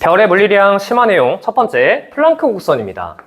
별의 물리량 심화 내용 첫 번째, 플랑크 곡선입니다.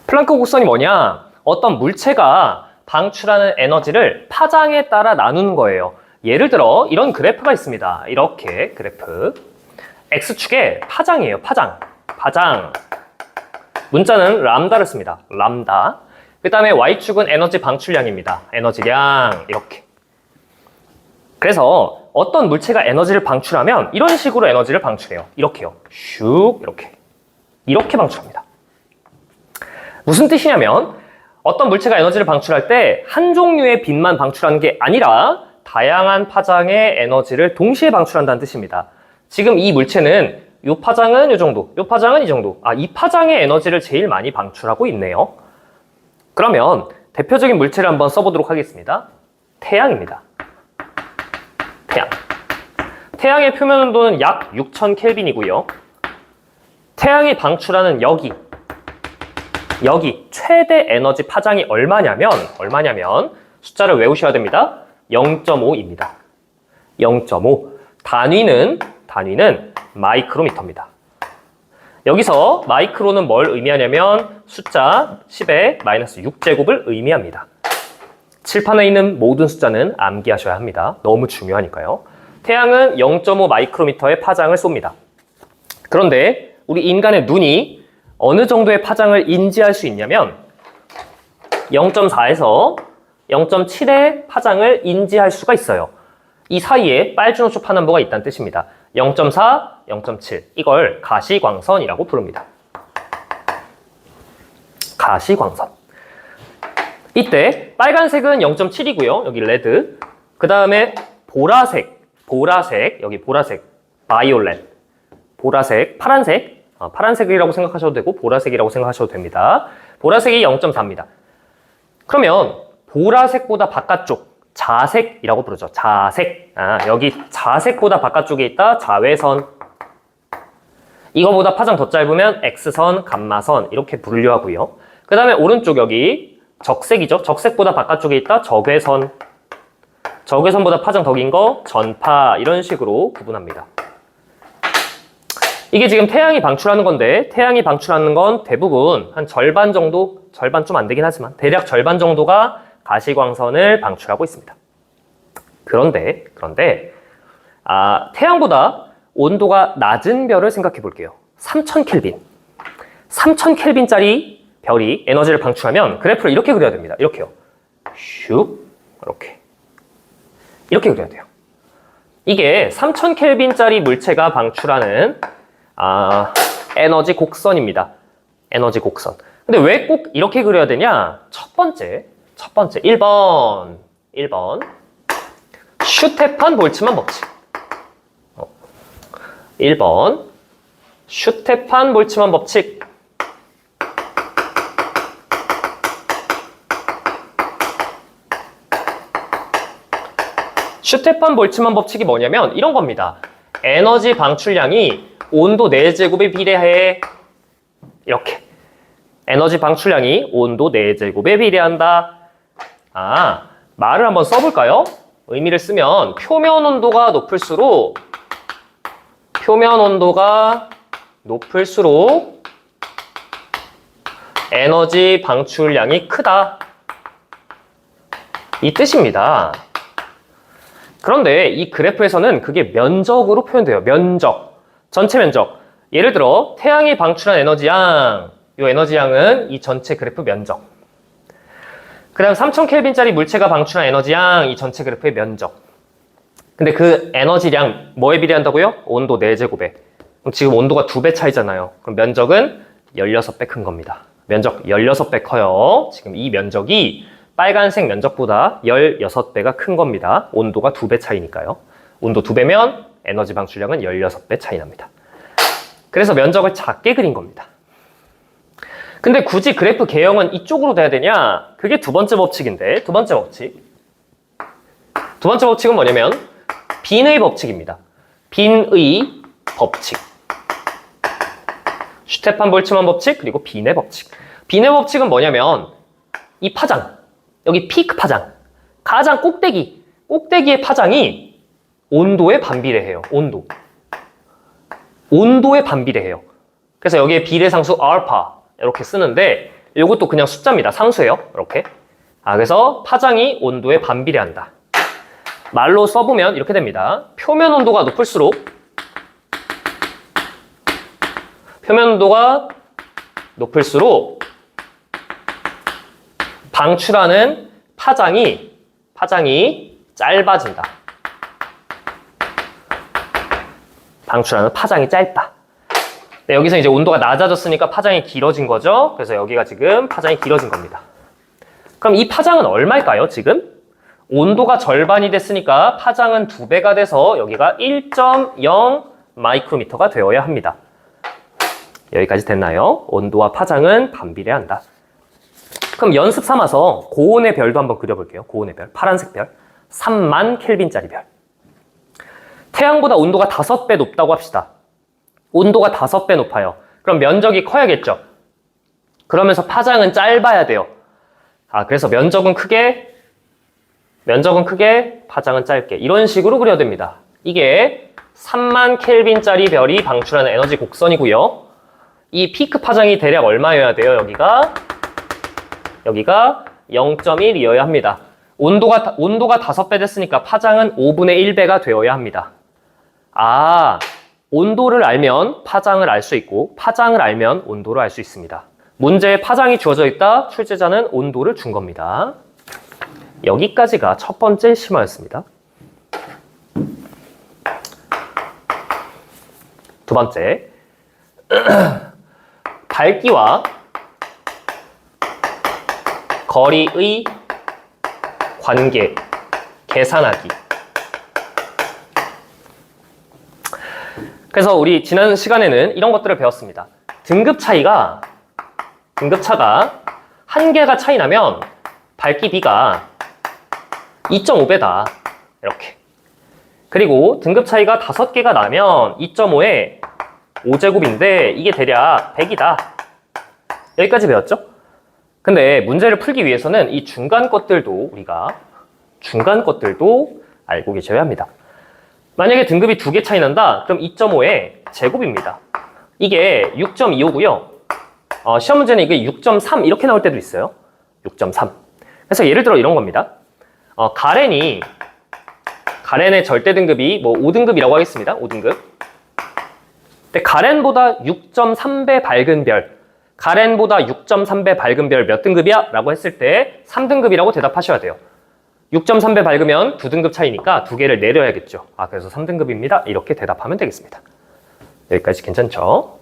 플랑크 곡선이 뭐냐? 어떤 물체가 방출하는 에너지를 파장에 따라 나누는 거예요. 예를 들어 이런 그래프가 있습니다. 이렇게 그래프. X축에 파장이에요. 파장. 문자는 람다를 씁니다. 람다. 그 다음에 Y축은 에너지 방출량입니다. 에너지량. 이렇게. 그래서 어떤 물체가 에너지를 방출하면 이런 식으로 에너지를 방출해요. 이렇게요. 슉. 이렇게 방출합니다. 무슨 뜻이냐면 어떤 물체가 에너지를 방출할 때 한 종류의 빛만 방출하는 게 아니라 다양한 파장의 에너지를 동시에 방출한다는 뜻입니다. 지금 이 물체는 이 파장은 이 정도, 이 파장은 이 정도. 이 파장의 에너지를 제일 많이 방출하고 있네요. 그러면 대표적인 물체를 한번 써보도록 하겠습니다. 태양입니다. 태양의 표면 온도는 약 6000켈빈이고요. 태양이 방출하는 여기 최대 에너지 파장이 얼마냐면 숫자를 외우셔야 됩니다. 0.5입니다. 0.5. 단위는 마이크로미터입니다. 여기서 마이크로는 뭘 의미하냐면 숫자 10의 마이너스 6제곱을 의미합니다. 칠판에 있는 모든 숫자는 암기하셔야 합니다. 너무 중요하니까요. 태양은 0.5 마이크로미터의 파장을 쏩니다. 그런데 우리 인간의 눈이 어느 정도의 파장을 인지할 수 있냐면 0.4에서 0.7의 파장을 인지할 수가 있어요. 이 사이에 빨주노초 파남보가 있다는 뜻입니다. 0.4, 0.7 이걸 가시광선이라고 부릅니다. 가시광선. 이때 빨간색은 0.7이고요. 여기 레드. 그 다음에 보라색, 여기 보라색, 바이올렛, 보라색, 파란색이라고 생각하셔도 되고 보라색이라고 생각하셔도 됩니다. 보라색이 0.4입니다. 그러면 보라색보다 바깥쪽, 자색이라고 부르죠. 자색. 여기 자색보다 바깥쪽에 있다. 자외선. 이거보다 파장 더 짧으면 X선, 감마선 이렇게 분류하고요. 그 다음에 오른쪽 여기 적색이죠. 적색보다 바깥쪽에 있다. 적외선. 적외선보다 파장 더 긴 거 전파 이런 식으로 구분합니다. 이게 지금 태양이 방출하는 건데 태양이 방출하는 건 대부분 한 절반 정도, 절반 좀 안 되긴 하지만 대략 절반 정도가 가시광선을 방출하고 있습니다. 그런데 태양보다 온도가 낮은 별을 생각해 볼게요. 3000켈빈. 3000켈빈짜리 별이 에너지를 방출하면 그래프를 이렇게 그려야 됩니다. 이렇게요. 슉. 이렇게 그려야 돼요. 이게 3000켈빈짜리 물체가 방출하는 에너지 곡선입니다. 에너지 곡선. 근데 왜 꼭 이렇게 그려야 되냐? 첫 번째 1번 슈테판 볼츠만 법칙. 1번 슈테판 볼츠만 법칙. 슈테판 볼츠만 법칙이 뭐냐면 이런 겁니다. 에너지 방출량이 온도 4제곱에 비례해. 이렇게. 에너지 방출량이 온도 4제곱에 비례한다. 말을 한번 써볼까요? 의미를 쓰면 표면 온도가 높을수록 에너지 방출량이 크다. 이 뜻입니다. 그런데 이 그래프에서는 그게 면적으로 표현돼요. 면적. 전체 면적. 예를 들어 태양이 방출한 에너지양, 이 에너지양은 이 전체 그래프 면적. 그 다음 3000켈빈짜리 물체가 방출한 에너지양, 이 전체 그래프의 면적. 근데 그 에너지량 뭐에 비례한다고요? 온도 4제곱에. 그럼 지금 온도가 2배 차이잖아요. 그럼 면적은 16배 큰 겁니다. 면적 16배 커요. 지금 이 면적이 빨간색 면적보다 16배가 큰 겁니다. 온도가 2배 차이니까요. 온도 2배면 에너지 방출량은 16배 차이 납니다. 그래서 면적을 작게 그린 겁니다. 근데 굳이 그래프 개형은 이쪽으로 돼야 되냐? 그게 두 번째 법칙인데, 두 번째 법칙은 뭐냐면 빈의 법칙입니다. 빈의 법칙. 슈테판 볼츠만 법칙, 그리고 빈의 법칙. 빈의 법칙은 뭐냐면 이 파장, 여기 피크 파장, 가장 꼭대기의 파장이 온도에 반비례해요. 온도에 반비례해요. 그래서 여기에 비례상수 알파 이렇게 쓰는데 이것도 그냥 숫자입니다. 상수예요. 이렇게. 그래서 파장이 온도에 반비례한다. 말로 써보면 이렇게 됩니다. 표면 온도가 높을수록 방출하는 파장이 짧아진다. 방출하는 파장이 짧다. 네, 여기서 이제 온도가 낮아졌으니까 파장이 길어진 거죠. 그래서 여기가 지금 파장이 길어진 겁니다. 그럼 이 파장은 얼마일까요, 지금? 온도가 절반이 됐으니까 파장은 2배가 돼서 여기가 1.0 마이크로미터가 되어야 합니다. 여기까지 됐나요? 온도와 파장은 반비례한다. 그럼 연습 삼아서 고온의 별도 한번 그려볼게요. 고온의 별, 파란색 별, 3만 켈빈짜리 별. 태양보다 온도가 5배 높다고 합시다. 온도가 5배 높아요. 그럼 면적이 커야겠죠? 그러면서 파장은 짧아야 돼요. 그래서 면적은 크게, 파장은 짧게. 이런 식으로 그려야 됩니다. 이게 3만 켈빈짜리 별이 방출하는 에너지 곡선이고요. 이 피크 파장이 대략 얼마여야 돼요? 여기가 0.1이어야 합니다. 온도가 5배 됐으니까 파장은 5분의 1배가 되어야 합니다. 온도를 알면 파장을 알 수 있고 파장을 알면 온도를 알 수 있습니다. 문제에 파장이 주어져 있다. 출제자는 온도를 준 겁니다. 여기까지가 첫 번째 심화였습니다. 두 번째, 밝기와 거리의 관계 계산하기. 그래서 우리 지난 시간에는 이런 것들을 배웠습니다. 등급차가 한 개가 차이 나면 밝기 B가 2.5배다. 이렇게. 그리고 등급 차이가 5개가 나면 2.5에 5제곱인데 이게 대략 100이다. 여기까지 배웠죠? 근데 문제를 풀기 위해서는 이 중간 것들도 알고 계셔야 합니다. 만약에 등급이 2개 차이 난다? 그럼 2.5의 제곱입니다. 이게 6.25고요. 시험 문제는 이게 6.3 이렇게 나올 때도 있어요. 6.3. 그래서 예를 들어 이런 겁니다. 가렌의 절대 등급이 5등급이라고 하겠습니다. 5등급. 근데 가렌보다 6.3배 밝은 별, 가렌보다 6.3배 밝은 별 몇 등급이야? 라고 했을 때 3등급이라고 대답하셔야 돼요. 6.3배 밝으면 2등급 차이니까 2개를 내려야겠죠. 그래서 3등급입니다. 이렇게 대답하면 되겠습니다. 여기까지 괜찮죠?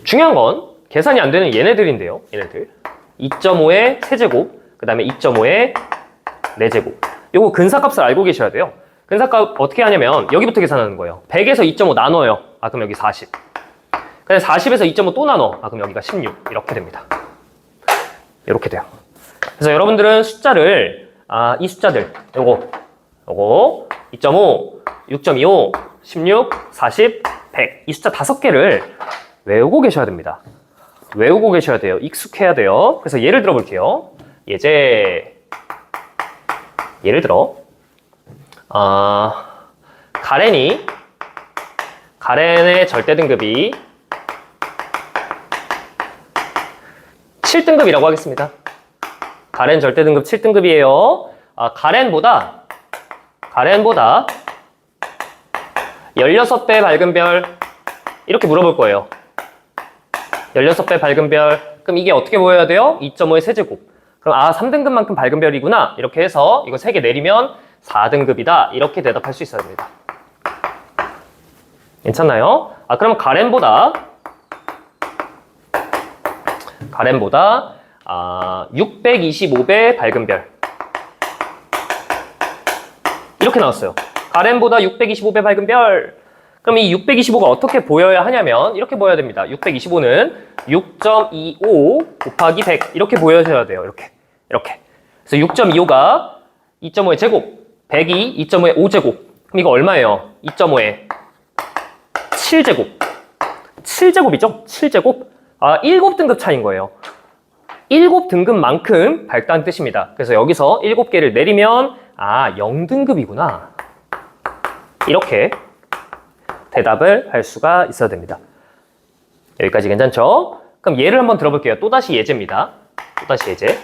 중요한 건 계산이 안 되는 얘네들인데요. 얘네들. 2.5의 세제곱, 그 다음에 2.5의 4제곱. 요거 근사값을 알고 계셔야 돼요. 근사값 어떻게 하냐면 여기부터 계산하는 거예요. 100에서 2.5 나눠요. 그럼 여기 40. 근데 40에서 2.5 또 나눠. 그럼 여기가 16. 이렇게 됩니다. 이렇게 돼요. 그래서 여러분들은 숫자를 이 숫자들 요거 2.5, 6.25, 16, 40, 100 이 숫자 5개를 외우고 계셔야 됩니다. 외우고 계셔야 돼요. 익숙해야 돼요. 그래서 예를 들어 볼게요. 예를 들어 가렌의 절대 등급이 7등급이라고 하겠습니다. 가렌 절대 등급 7등급이에요. 가렌보다 16배 밝은 별 이렇게 물어볼 거예요. 16배 밝은 별. 그럼 이게 어떻게 보여야 돼요? 2.5의 세제곱. 그럼 3등급만큼 밝은 별이구나. 이렇게 해서 이거 3개 내리면 4등급이다. 이렇게 대답할 수 있어야 됩니다. 괜찮나요? 그럼 가렌보다 625배 밝은 별. 이렇게 나왔어요. 가렌보다 625배 밝은 별. 그럼 이 625가 어떻게 보여야 하냐면 이렇게 보여야 됩니다. 625는 6.25 곱하기 100 이렇게 보여줘야 돼요. 이렇게. 그래서 6.25가 2.5의 제곱, 100이 2.5의 5제곱. 그럼 이거 얼마예요? 2.5의 7제곱. 7제곱이죠? 7제곱. 7등급 차이인 거예요. 7등급만큼 밝다는 뜻입니다. 그래서 여기서 7개를 내리면 0등급이구나. 이렇게 대답을 할 수가 있어야 됩니다. 여기까지 괜찮죠? 그럼 예를 한번 들어볼게요. 또다시 예제입니다. 또다시 예제.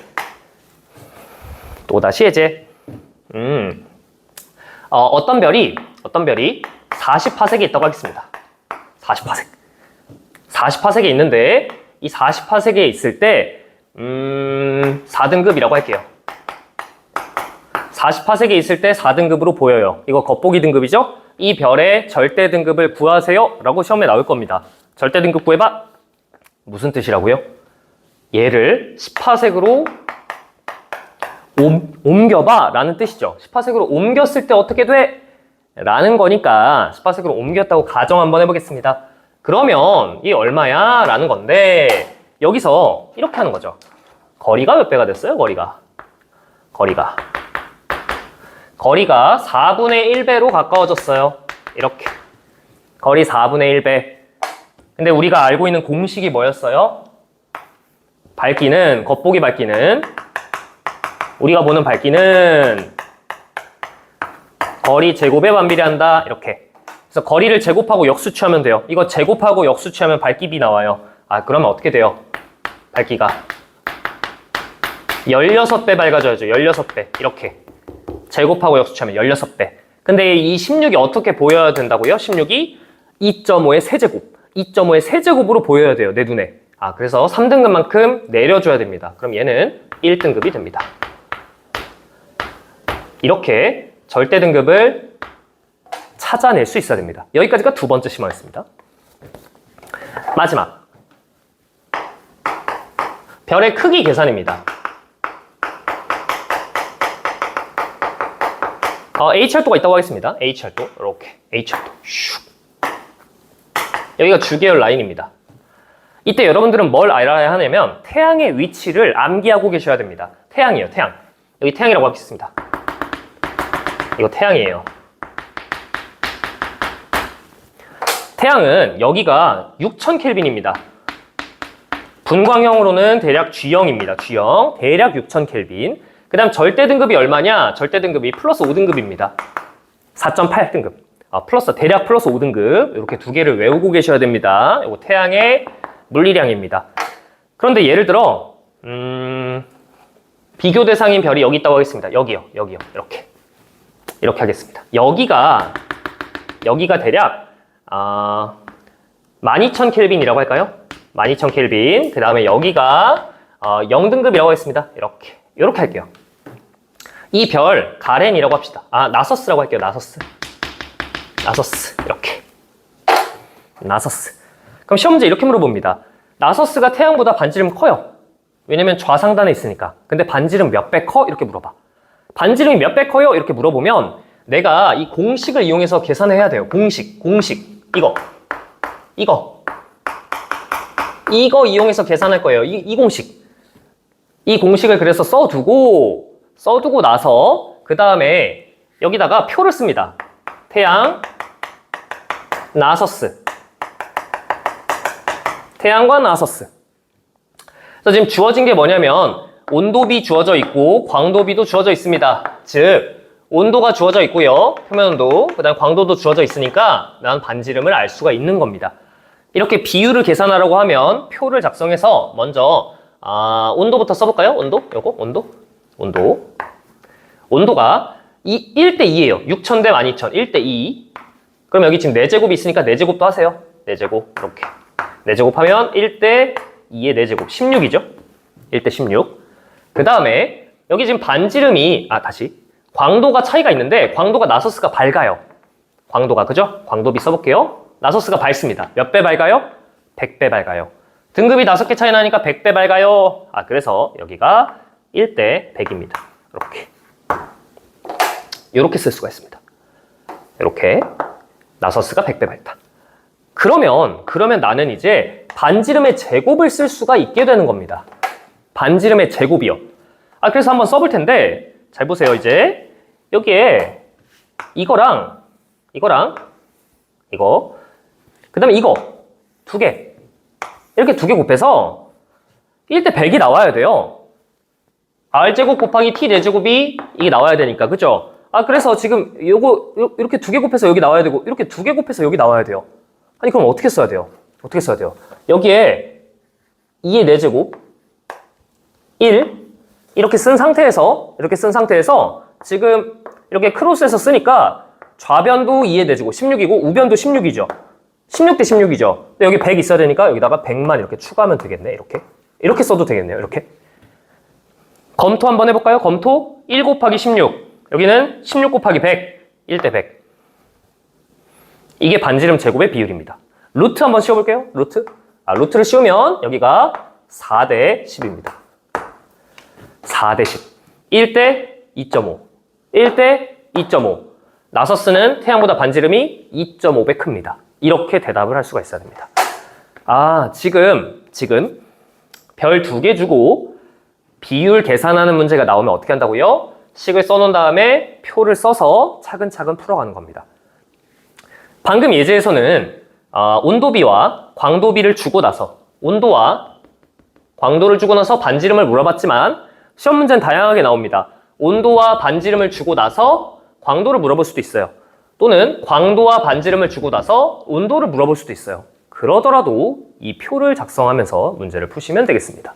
또다시 예제. 어떤 별이 40파색에 있다고 하겠습니다. 40파색. 40파색에 있는데 이 40파색에 있을 때 4등급이라고 할게요. 40파색에 있을 때 4등급으로 보여요. 이거 겉보기 등급이죠? 이 별의 절대 등급을 구하세요 라고 시험에 나올 겁니다. 절대 등급 구해봐. 무슨 뜻이라고요? 얘를 10파색으로 옮겨봐 라는 뜻이죠. 10파색으로 옮겼을 때 어떻게 돼? 라는 거니까 10파색으로 옮겼다고 가정 한번 해보겠습니다. 그러면 이게 얼마야? 라는 건데 여기서 이렇게 하는 거죠. 거리가 몇 배가 됐어요? 거리가 4분의 1배로 가까워졌어요. 이렇게 거리 4분의 1배. 근데 우리가 알고 있는 공식이 뭐였어요? 밝기는, 겉보기 밝기는, 우리가 보는 밝기는 거리 제곱에 반비례한다. 이렇게. 그래서 거리를 제곱하고 역수 취하면 돼요. 이거 제곱하고 역수 취하면 밝기비 나와요. 아, 그러면 어떻게 돼요? 밝기가 16배 밝아져야죠. 16배. 이렇게. 제곱하고 역수 취하면 16배. 근데 이 16이 어떻게 보여야 된다고요? 16이 2.5의 세제곱. 2.5의 세제곱으로 보여야 돼요. 내 눈에. 아, 그래서 3등급만큼 내려줘야 됩니다. 그럼 얘는 1등급이 됩니다. 이렇게 절대 등급을 찾아낼 수 있어야 됩니다. 여기까지가 두 번째 심화였습니다. 마지막. 별의 크기 계산입니다. H열도가 있다고 하겠습니다. H열도. 이렇게. H열도. 슉. 여기가 주계열 라인입니다. 이때 여러분들은 뭘 알아야 하냐면 태양의 위치를 암기하고 계셔야 됩니다. 태양이에요. 태양. 여기 태양이라고 하겠습니다. 이거 태양이에요. 태양은 여기가 6000켈빈입니다. 분광형으로는 대략 G형입니다. G형. 대략 6000켈빈. 그 다음 절대 등급이 얼마냐? 절대 등급이 플러스 5등급입니다. 4.8등급. 플러스, 대략 플러스 5등급. 이렇게 두 개를 외우고 계셔야 됩니다. 이거 태양의 물리량입니다. 그런데 예를 들어, 비교 대상인 별이 여기 있다고 하겠습니다. 여기요. 이렇게. 이렇게 하겠습니다. 여기가 대략, 12000켈빈이라고 할까요? 12000켈빈. 그 다음에 여기가, 0등급이라고 하겠습니다. 이렇게 할게요. 이 별, 가렌이라고 합시다. 나서스라고 할게요. 나서스. 이렇게. 나서스. 그럼 시험 문제 이렇게 물어봅니다. 나서스가 태양보다 반지름 커요. 왜냐면 좌상단에 있으니까. 근데 반지름 몇 배 커? 이렇게 물어봐. 반지름이 몇 배 커요? 이렇게 물어보면 내가 이 공식을 이용해서 계산을 해야 돼요. 공식. 이거 이용해서 계산할 거예요. 이 공식. 이 공식을 그래서 써두고 나서 그 다음에 여기다가 표를 씁니다. 태양, 나서스. 태양과 나서스. 그래서 지금 주어진 게 뭐냐면 온도비 주어져 있고 광도비도 주어져 있습니다. 즉 온도가 주어져 있고요. 표면 온도, 그 다음 광도도 주어져 있으니까 난 반지름을 알 수가 있는 겁니다. 이렇게 비율을 계산하라고 하면 표를 작성해서 먼저 온도부터 써볼까요? 온도가 1대2예요. 6000 대 12000, 1대2. 그럼 여기 지금 4제곱이 있으니까 4제곱도 하세요. 4제곱, 이렇게. 4제곱 하면 1대2의 4제곱, 16이죠? 1대16. 그 다음에 여기 지금 반지름이, 광도가 차이가 있는데 광도가 나서스가 밝아요. 광도가, 그죠? 광도비 써볼게요. 나서스가 밝습니다. 몇 배 밝아요? 100배 밝아요. 등급이 5개 차이 나니까 100배 밝아요. 그래서 여기가 1대 100입니다. 이렇게 쓸 수가 있습니다. 이렇게 나서스가 100배 밝다. 그러면 나는 이제 반지름의 제곱을 쓸 수가 있게 되는 겁니다. 반지름의 제곱이요. 그래서 한번 써볼 텐데 잘 보세요. 이제 여기에 이거랑 이거 그 다음에 이거 두 개 이렇게 두 개 곱해서 1대 100이 나와야 돼요. R제곱 곱하기 T 4제곱이 이게 나와야 되니까, 그죠? 그래서 지금 요거 이렇게 두 개 곱해서 여기 나와야 되고 이렇게 두 개 곱해서 여기 나와야 돼요. 아니 그럼 어떻게 써야 돼요? 어떻게 써야 돼요? 여기에 2의 4제곱 1 이렇게 쓴 상태에서 지금 이렇게 크로스해서 쓰니까 좌변도 2의 4제곱 16이고 우변도 16이죠. 16 대 16이죠. 근데 여기 100 있어야 되니까 여기다가 100만 이렇게 추가하면 되겠네. 이렇게 써도 되겠네요. 이렇게. 검토 한번 해볼까요? 검토 1 곱하기 16 여기는 16 곱하기 100 1 대 100 이게 반지름 제곱의 비율입니다. 루트 한번 씌워볼게요. 루트를 씌우면 여기가 4 대 10입니다. 4 대 10 1 대 2.5 1 대 2.5 나서스는 태양보다 반지름이 2.5배 큽니다. 이렇게 대답을 할 수가 있어야 됩니다. 지금 별 2개 주고 비율 계산하는 문제가 나오면 어떻게 한다고요? 식을 써놓은 다음에 표를 써서 차근차근 풀어가는 겁니다. 방금 예제에서는 온도비와 광도비를 주고 나서 온도와 광도를 주고 나서 반지름을 물어봤지만 시험 문제는 다양하게 나옵니다. 온도와 반지름을 주고 나서 광도를 물어볼 수도 있어요. 또는 광도와 반지름을 주고 나서 온도를 물어볼 수도 있어요. 그러더라도 이 표를 작성하면서 문제를 푸시면 되겠습니다.